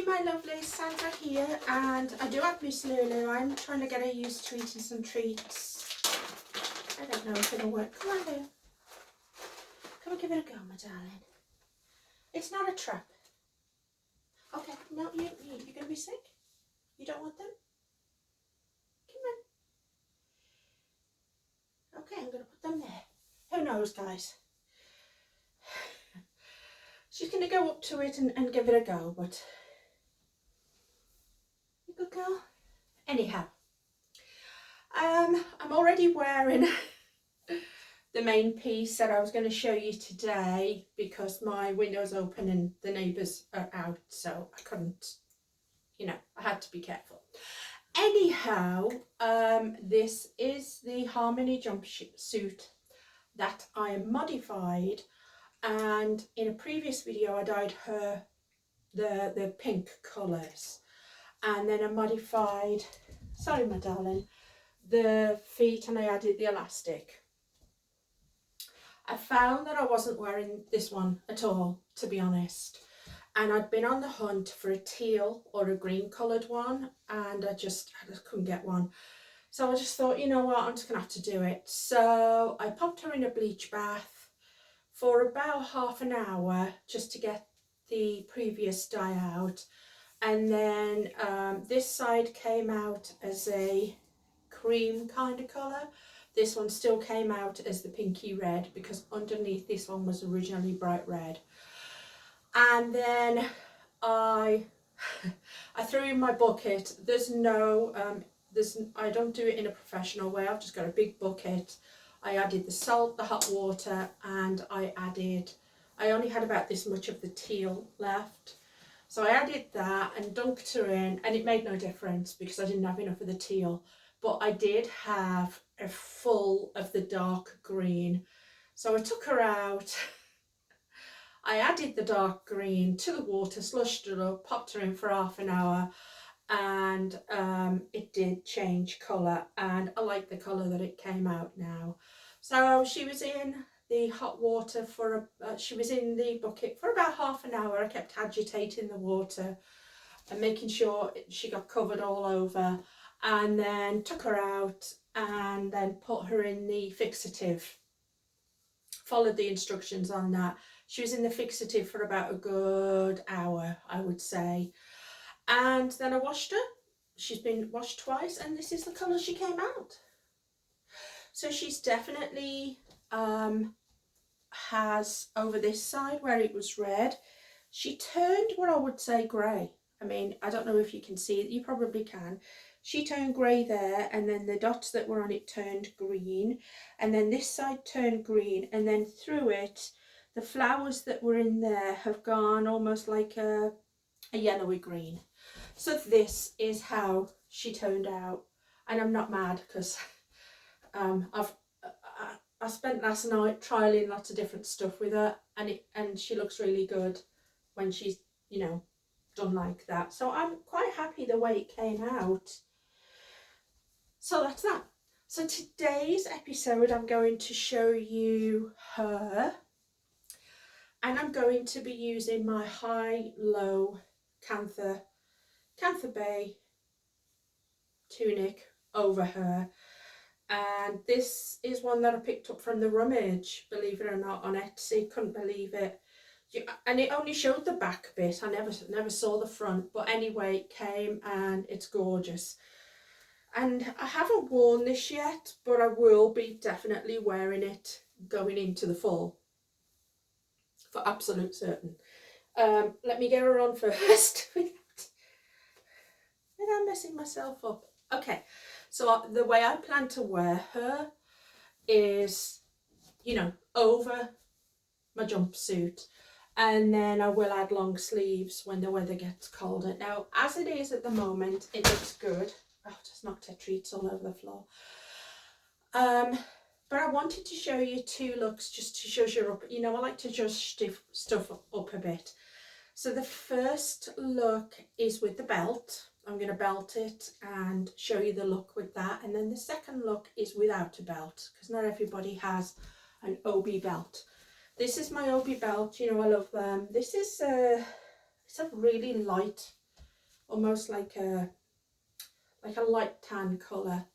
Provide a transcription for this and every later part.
morning, my lovely. Sandra here, and I do have Miss Lulu. I'm trying to get her used to eating some treats. I don't know if it'll work. Come on, Lou. Come and give it a go, my darling. It's not a trap. Okay, no, you're going to be sick? You don't want them? Come on. Okay, I'm going to put them there. Who knows, guys? She's going to go up to it and give it a go, but... You good girl? Anyhow, I'm already wearing the main piece that I was going to show you today because my window's open and the neighbours are out, so I couldn't, I had to be careful. Anyhow, this is the Harmony jumpsuit that I modified, and in a previous video I dyed her the pink colours, and then I modified, sorry my darling, the feet, and I added the elastic. I found that I wasn't wearing this one at all, to be honest, and I'd been on the hunt for a teal or a green coloured one, and I just couldn't get one. So I just thought, you know what, I'm just gonna have to do it. So I popped her in a bleach bath for about half an hour just to get the previous dye out, and then this side came out as a cream kind of colour. This one still came out as the pinky red because underneath this one was originally bright red. And then I threw in my bucket. There's no I don't do it in a professional way. I've just got a big bucket. I added the salt, the hot water, and I only had about this much of the teal left. So I added that and dunked her in, and it made no difference because I didn't have enough of the teal. But I did have a full of the dark green. So I took her out. I added the dark green to the water, slushed it up, popped her in for half an hour, and it did change colour, and I like the colour that it came out now. So she was in the hot water she was in the bucket for about half an hour. I kept agitating the water and making sure she got covered all over, and then took her out and then put her in the fixative. Followed the instructions on that. She was in the fixative for about a good hour, I would say. And then I washed her. She's been washed twice, and this is the colour she came out. So she's definitely has, over this side where it was red, she turned what I would say grey. I mean, I don't know if you can see it, you probably can. She turned grey there, and then the dots that were on it turned green, and then this side turned green, and then through it, the flowers that were in there have gone almost like a yellowy green. So this is how she turned out, and I'm not mad because I spent last night trialing lots of different stuff with her, and she looks really good when she's done like that. So I'm quite happy the way it came out. So that's that. So today's episode I'm going to show you her, and I'm going to be using my high-low Kantha Bae tunic over her, and this is one that I picked up from the rummage, believe it or not, on Etsy. Couldn't believe it. And it only showed the back bit. I never saw the front, but anyway, it came and it's gorgeous. And I haven't worn this yet, but I will be definitely wearing it going into the fall, for absolute certain. Let me get her on first without messing myself up. Okay, so the way I plan to wear her is, over my jumpsuit, and then I will add long sleeves when the weather gets colder. Now, as it is at the moment, it looks good. Oh, just knocked her treats all over the floor. But I wanted to show you two looks just to zhuzh her up. I like to zhuzh stuff up a bit. So the first look is with the belt. I'm going to belt it and show you the look with that. And then the second look is without a belt, because not everybody has an OB belt. This is my OB belt. I love them. This is it's a really light almost like a light tan colour,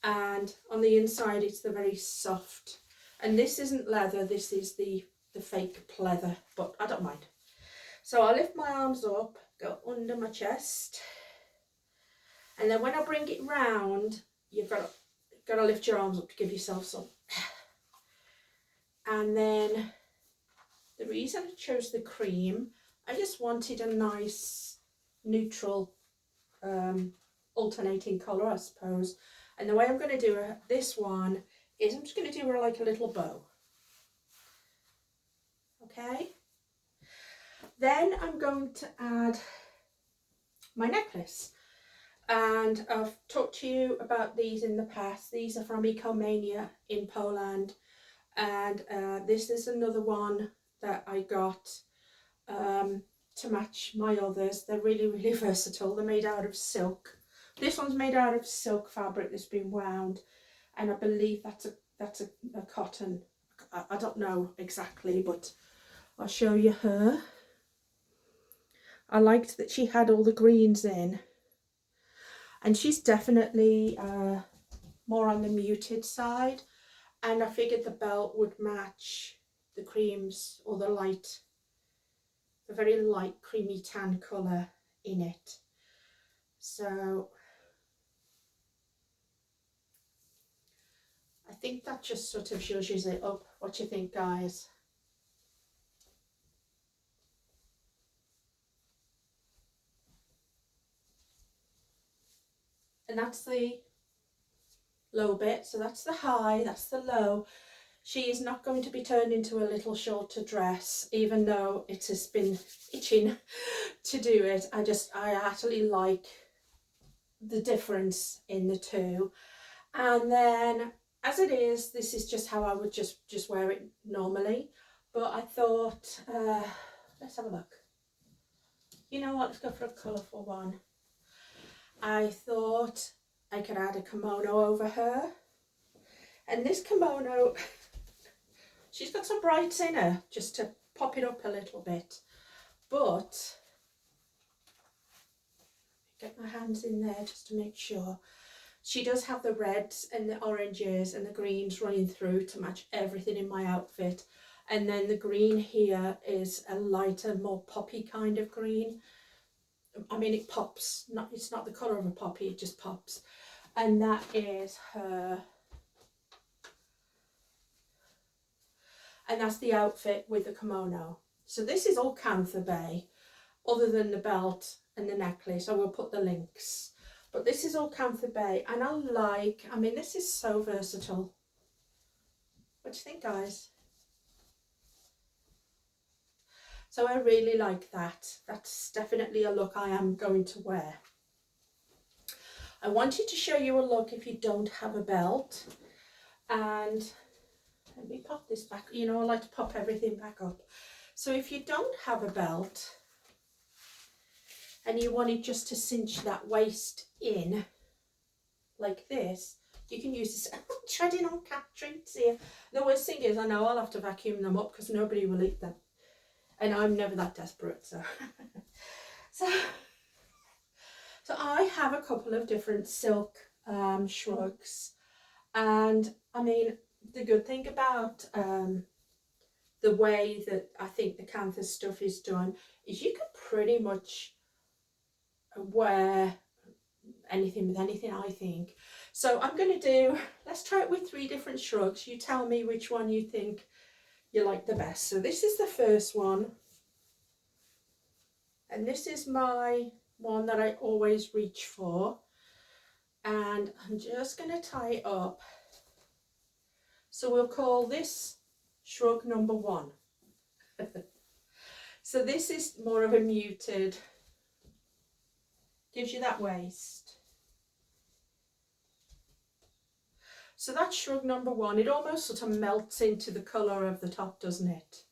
and on the inside it's the very soft, and this isn't leather, this is the fake pleather, but I don't mind. So I'll lift my arms up, go under my chest, and then when I bring it round, you've got to lift your arms up to give yourself some. And then the reason I chose the cream, I just wanted a nice neutral alternating colour, I suppose. And the way I'm going to do this one is I'm just going to do her like a little bow. Okay. Then I'm going to add my necklace. And I've talked to you about these in the past. These are from Ecomania in Poland. And this is another one that I got to match my others. They're really, really versatile. They're made out of silk. This one's made out of silk fabric that's been wound, and I believe that's a cotton. I don't know exactly, but I'll show you her. I liked that she had all the greens in, and she's definitely more on the muted side, and I figured the belt would match the creams, or the very light creamy tan colour in it. So I think that just sort of zhuzhes it up. What do you think, guys? And that's the low bit, so that's the high, that's the low. She is not going to be turned into a little shorter dress, even though it has been itching to do it. I actually like the difference in the two. And then as it is, this is just how I would just wear it normally. But I thought, let's have a look. You know what, let's go for a colourful one. I thought I could add a kimono over her. And this kimono, she's got some brights in her, just to pop it up a little bit. But, get my hands in there just to make sure. She does have the reds and the oranges and the greens running through to match everything in my outfit. And then the green here is a lighter, more poppy kind of green. I mean, it pops. It's not the colour of a poppy, it just pops. And that is her. And that's the outfit with the kimono. So this is all Kantha Bae, other than the belt and the necklace. I will put the links. But this is all Kantha Bae, and I mean, this is so versatile. What do you think, guys? So I really like that. That's definitely a look I am going to wear. I wanted to show you a look if you don't have a belt. And let me pop this back. You know, I like to pop everything back up. So if you don't have a belt and you wanted just to cinch that waist in like this, you can use this. I'm treading on cat treats here. The worst thing is, I know I'll have to vacuum them up because nobody will eat them. And I'm never that desperate, so. so I have a couple of different silk shrugs. And I mean, the good thing about the way that I think the Kantha stuff is done is you can pretty much wear anything with anything, I think. So I'm going to do, let's try it with 3 different shrugs. You tell me which one you think you like the best. So this is the first one, and this is my one that I always reach for, and I'm just going to tie it up. So we'll call this shrug number 1. So this is more of a muted, gives you that waist. So that's shrug number 1. It almost sort of melts into the colour of the top, doesn't it?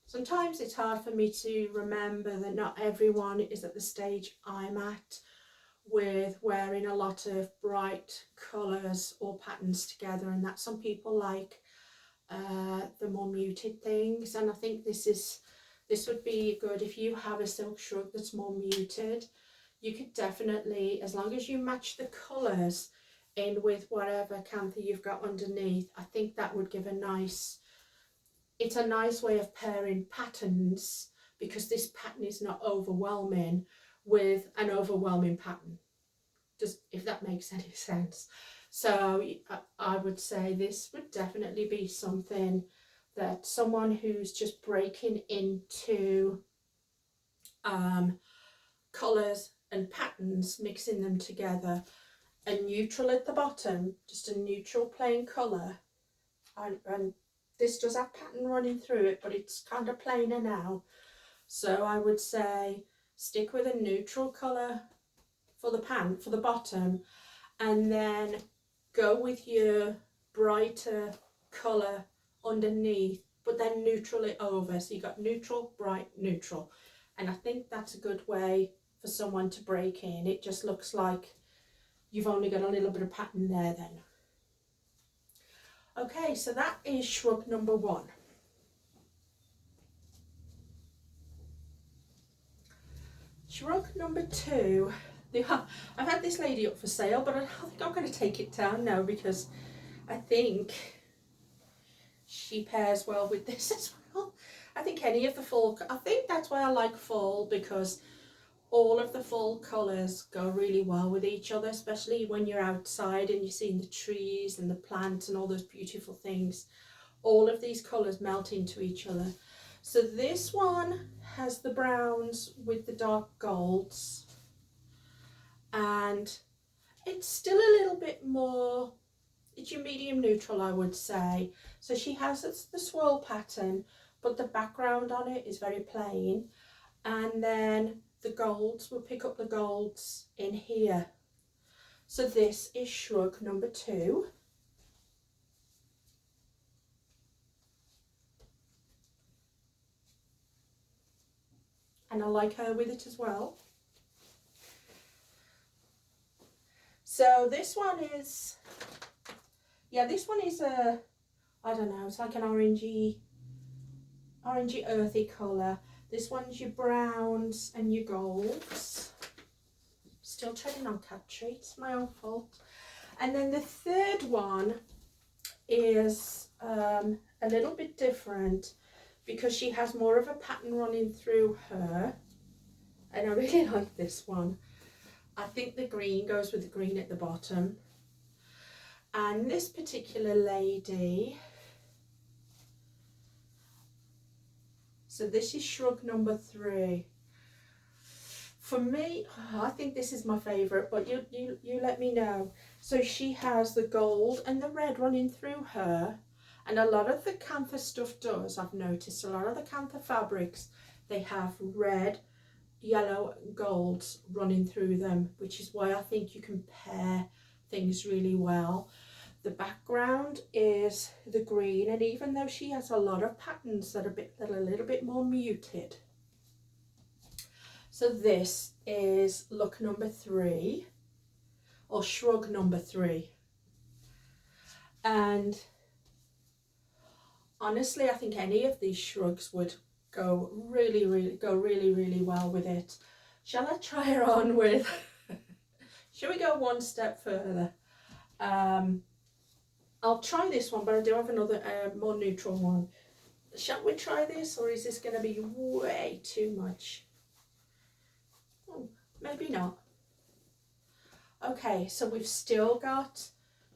Sometimes it's hard for me to remember that not everyone is at the stage I'm at with wearing a lot of bright colours or patterns together, and that some people like the more muted things, and I think this is this would be good if you have a silk shrug that's more muted. You could definitely, as long as you match the colours in with whatever kantha you've got underneath, I think that would give a nice, it's a nice way of pairing patterns, because this pattern is not overwhelming with an overwhelming pattern, just if that makes any sense. So I would say this would definitely be something that someone who's just breaking into colours and patterns, mixing them together, a neutral at the bottom, just a neutral plain colour, and this does have pattern running through it, but it's kind of plainer now. So I would say stick with a neutral colour for the pant, for the bottom, and then go with your brighter colour underneath, but then neutral it over. So you got neutral, bright, neutral. And I think that's a good way for someone to break in. It just looks like you've only got a little bit of pattern there then. Okay, so that is shrug number 1. Shrug number 2. I've had this lady up for sale, but I think I'm going to take it down now, because I think she pairs well with this as well. I think any of the fall, I think that's why I like fall, because all of the fall colours go really well with each other, especially when you're outside and you're seeing the trees and the plants and all those beautiful things. All of these colours melt into each other. So this one has the browns with the dark golds, and it's still a little bit more, it's your medium neutral, I would say. So she has the swirl pattern, but the background on it is very plain, and then the golds, we'll pick up the golds in here. So this is shrug number 2. And I like her with it as well. So this one is, yeah, this one is a, I don't know, it's like an orangey earthy colour. This one's your browns and your golds. Still treading on cat treats, my own fault. And then the third one is a little bit different, because she has more of a pattern running through her, and I really like this one. I think the green goes with the green at the bottom. And this particular lady, so this is shrug number 3. For me, I think this is my favourite, but you let me know. So she has the gold and the red running through her, and a lot of the kantha stuff does, I've noticed, a lot of the kantha fabrics, they have red, yellow and golds running through them, which is why I think you can pair things really well. The background is the green, and even though she has a lot of patterns that are a little bit more muted. So this is look number 3, or shrug number 3. And honestly, I think any of these shrugs would go really well with it. Shall I try her on with, shall we go one step further? I'll try this one, but I do have another more neutral one. Shall we try this, or is this going to be way too much? Oh, maybe not. Okay, so we've still got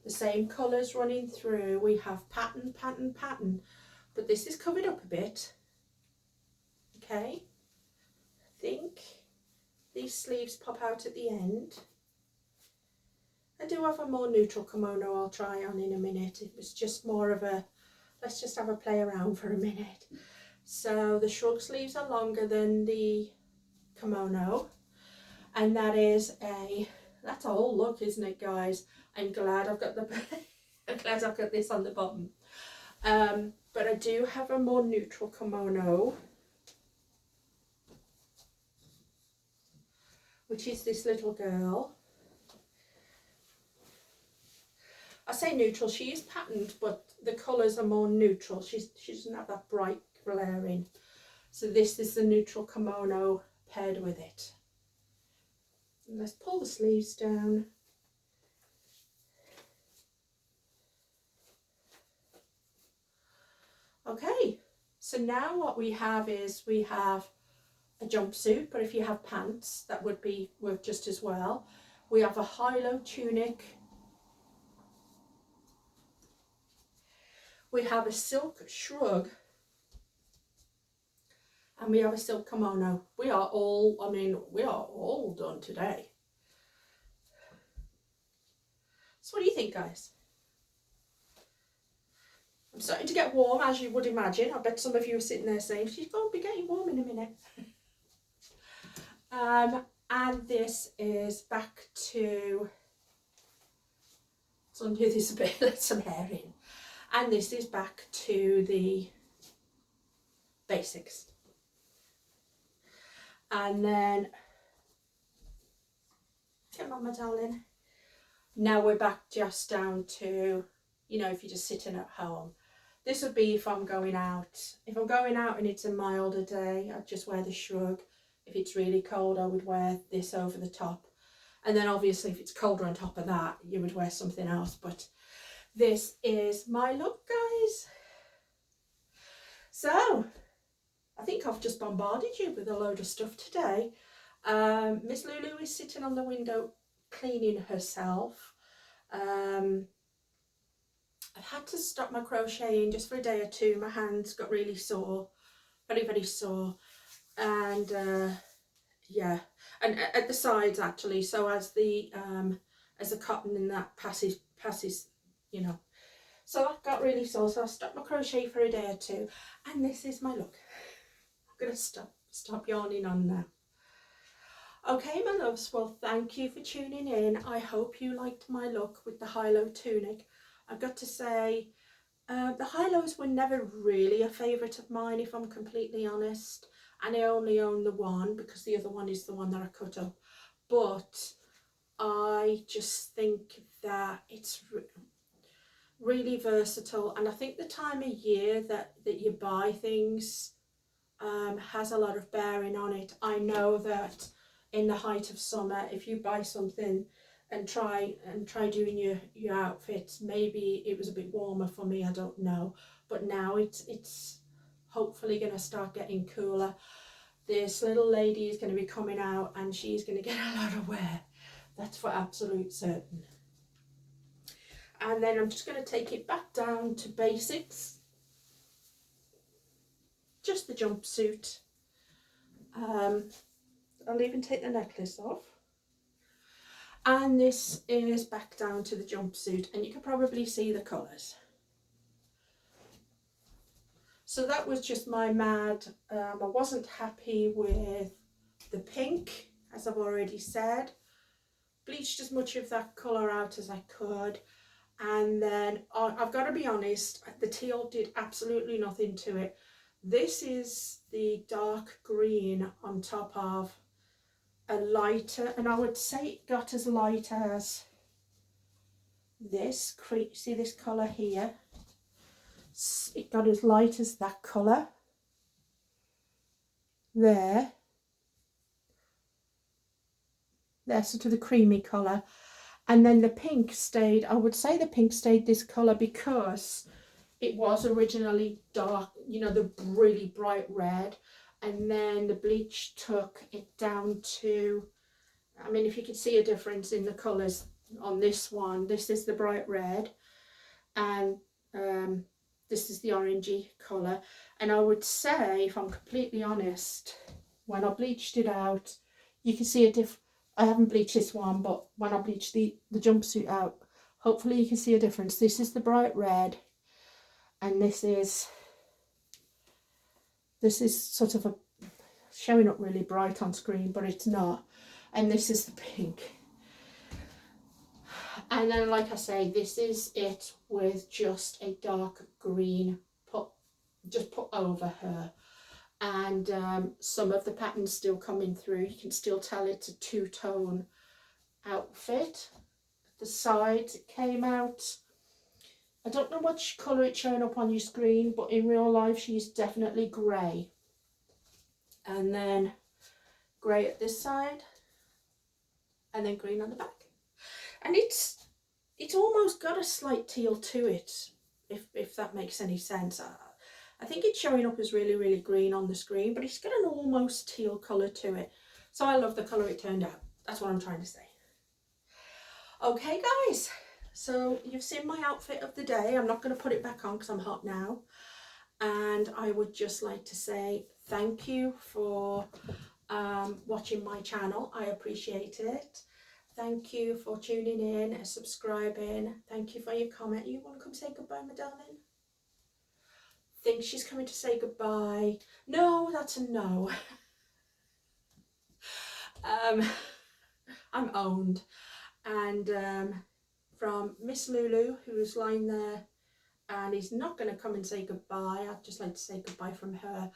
the same colours running through. We have pattern, pattern, pattern, but this is covered up a bit. Okay, I think these sleeves pop out at the end. I do have a more neutral kimono I'll try on in a minute. It was just more of a, let's just have a play around for a minute. So the shrug sleeves are longer than the kimono, and that is that's a whole look, isn't it, guys? I'm glad I've got I'm glad I've got this on the bottom. But I do have a more neutral kimono, which is this little girl. I say neutral, she is patterned, but the colours are more neutral. She doesn't have that bright glaring. So this is the neutral kimono paired with it. And let's pull the sleeves down. Okay, so now what we have is we have a jumpsuit, but if you have pants, that would work just as well. We have a high-low tunic. We have a silk shrug. And we have a silk kimono. We are all done today. So what do you think, guys? I'm starting to get warm, as you would imagine. I bet some of you are sitting there saying, she's going to be getting warm in a minute. And this is back to, let's undo this a bit, let some hair in. And this is back to the basics. And then, come on, my darling. Now we're back just down to, you know, if you're just sitting at home. This would be if I'm going out. If I'm going out and it's a milder day, I'd just wear the shrug. If it's really cold, I would wear this over the top. And then obviously if it's colder on top of that, you would wear something else. But this is my look, guys. So, I think I've just bombarded you with a load of stuff today. Miss Lulu is sitting on the window cleaning herself. I've had to stop my crocheting just for a day or two. My hands got really sore, very, very sore. And yeah, and at the sides actually. So as the cotton in that passes, you know. So that got really sore. So I stopped my crochet for a day or two. And this is my look. I'm gonna stop yarning on now. Okay, my loves, well, thank you for tuning in. I hope you liked my look with the high-low tunic. I've got to say, the high-lows were never really a favourite of mine, if I'm completely honest. And I only own the one because the other one is the one that I cut up. But I just think that it's really versatile. And I think the time of year that you buy things has a lot of bearing on it. I know that in the height of summer, if you buy something and try doing your outfits, maybe it was a bit warmer for me, I don't know, but now it's hopefully going to start getting cooler. This little lady is going to be coming out and she's going to get a lot of wear, that's for absolute certain. And then I'm just going to take it back down to basics, just the jumpsuit. I'll even take the necklace off. And this is back down to the jumpsuit, and you can probably see the colours. So that was just my mad. I wasn't happy with the pink, as I've already said. Bleached as much of that colour out as I could. And then I've got to be honest, the teal did absolutely nothing to it. This is the dark green on top of a lighter, and I would say it got as light as this. See this colour here? It got as light as that colour there, sort of the creamy colour. And then the pink stayed, I would say the pink stayed this colour because it was originally dark, you know, the really bright red. And then the bleach took it down to, I mean, if you can see a difference in the colours on this one, this is the bright red and this is the orangey colour. And I would say, if I'm completely honest, when I bleached it out, you can see a difference. I haven't bleached this one, but when I bleached the jumpsuit out, hopefully you can see a difference. This is the bright red and this is sort of showing up really bright on screen, but it's not. And this is the pink. And then, like I say, this is it with just a dark green put over her. And some of the patterns still coming through. You can still tell it's a two-tone outfit. The sides, it came out, I don't know which colour it's showing up on your screen, but in real life she's definitely grey. and then grey at this side, and then green on the back. And it's almost got a slight teal to it, if that makes any sense. I think it's showing up as really, really green on the screen, but it's got an almost teal colour to it. So I love the colour it turned out. That's what I'm trying to say. Okay guys, so you've seen my outfit of the day. I'm not going to put it back on because I'm hot now. And I would just like to say thank you for watching my channel. I appreciate it. Thank you for tuning in and subscribing. Thank you for your comment. You want to come say goodbye, my darling? Think she's coming to say goodbye. No, that's a no. I'm owned. And from Miss Lulu, who's lying there and is not going to come and say goodbye, I'd just like to say goodbye from her.